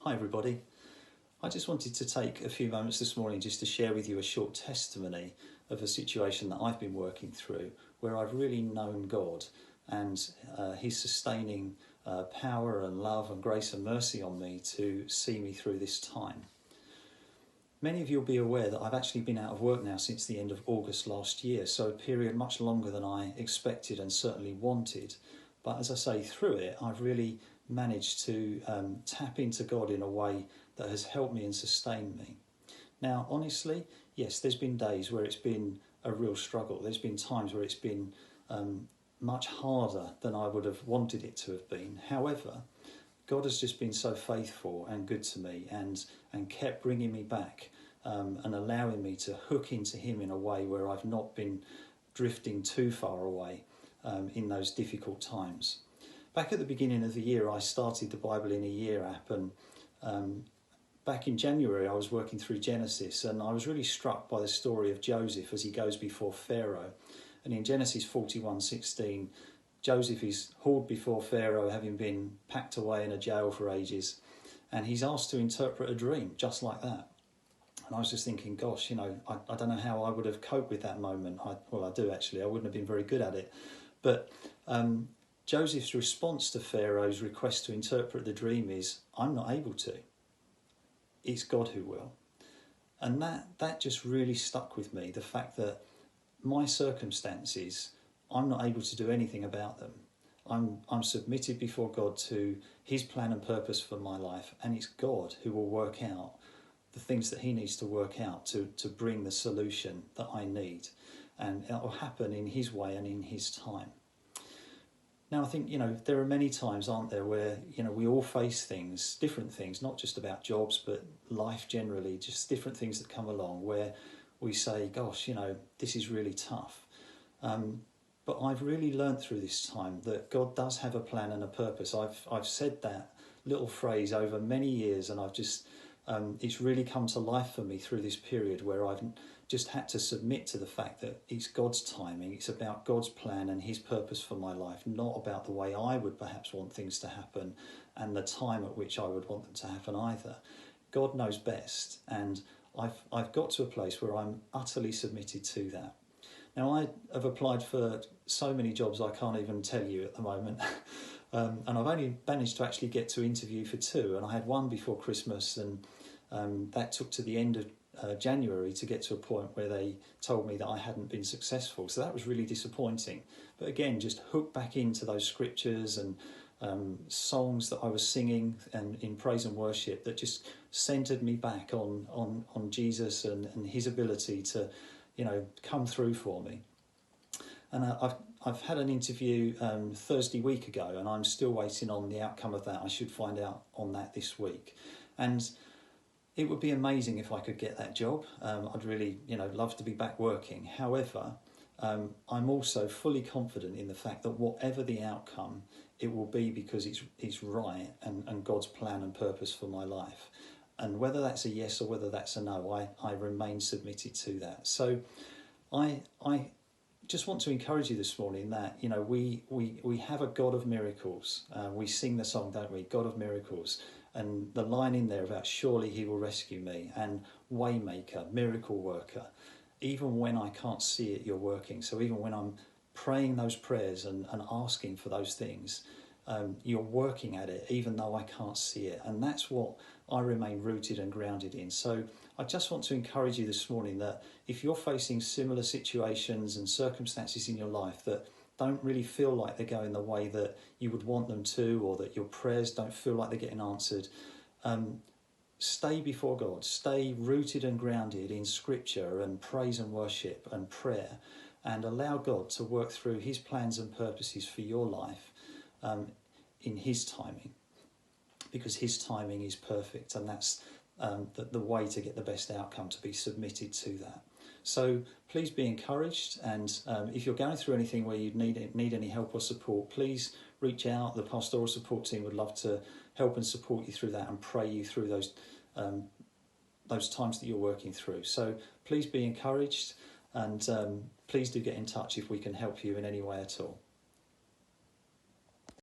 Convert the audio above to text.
Hi everybody. I just wanted to take a few moments this morning just to share with you a short testimony of a situation that I've been working through where I've really known God and His sustaining power and love and grace and mercy on me to see me through this time. Many of you will be aware that I've actually been out of work now since the end of August last year, so a period much longer than I expected and certainly wanted. But as I say, through it, I've really managed to tap into God in a way that has helped me and sustained me. Now, honestly, yes, there's been days where it's been a real struggle. There's been times where it's been much harder than I would have wanted it to have been. However, God has just been so faithful and good to me and kept bringing me back and allowing me to hook into Him in a way where I've not been drifting too far away in those difficult times. Back at the beginning of the year, I started the Bible in a Year app, and back in January I was working through Genesis, and I was really struck by the story of Joseph as he goes before Pharaoh. And in Genesis 41:16, Joseph is hauled before Pharaoh, having been packed away in a jail for ages, and he's asked to interpret a dream just like that. And I was just thinking, gosh, I don't know how I would have coped with that moment. I do actually. I wouldn't have been very good at it. But Joseph's response to Pharaoh's request to interpret the dream is, I'm not able to. It's God who will. And that just really stuck with me, the fact that my circumstances, I'm not able to do anything about them. I'm submitted before God to His plan and purpose for my life, and it's God who will work out the things that He needs to work out to bring the solution that I need. And it will happen in His way and in His time. Now, I think, there are many times, aren't there, where, we all face things, different things, not just about jobs, but life generally, just different things that come along where we say, gosh, this is really tough. But I've really learned through this time that God does have a plan and a purpose. I've said that little phrase over many years, and I've just, it's really come to life for me through this period where I've just had to submit to the fact that it's God's timing, it's about God's plan and His purpose for my life, not about the way I would perhaps want things to happen and the time at which I would want them to happen either. God knows best, and I've got to a place where I'm utterly submitted to that. Now, I have applied for so many jobs I can't even tell you at the moment, and I've only managed to actually get to interview for 2, and I had one before Christmas, and that took to the end of January to get to a point where they told me that I hadn't been successful. So that was really disappointing. But again, just hooked back into those scriptures and songs that I was singing and in praise and worship that just centered me back on Jesus and His ability to, come through for me. And I've had an interview Thursday week ago, and I'm still waiting on the outcome of that. I should find out on that this week. And it would be amazing if I could get that job. I'd really, love to be back working. However, I'm also fully confident in the fact that whatever the outcome, it will be because it's right and God's plan and purpose for my life. And whether that's a yes or whether that's a no, I remain submitted to that. So I just want to encourage you this morning that, we have a God of miracles. We sing the song, don't we? God of miracles. And the line in there about surely He will rescue me, and waymaker, miracle worker. Even when I can't see it, you're working. So even when I'm praying those prayers and asking for those things, you're working at it, even though I can't see it. And that's what I remain rooted and grounded in. So I just want to encourage you this morning that if you're facing similar situations and circumstances in your life that don't really feel like they're going the way that you would want them to, or that your prayers don't feel like they're getting answered, stay before God, stay rooted and grounded in scripture and praise and worship and prayer, and allow God to work through His plans and purposes for your life in His timing, because His timing is perfect, and that's the way to get the best outcome, to be submitted to that. So please be encouraged, and if you're going through anything where you need any help or support, please reach out. The pastoral support team would love to help and support you through that and pray you through those times that you're working through. So please be encouraged, and please do get in touch if we can help you in any way at all.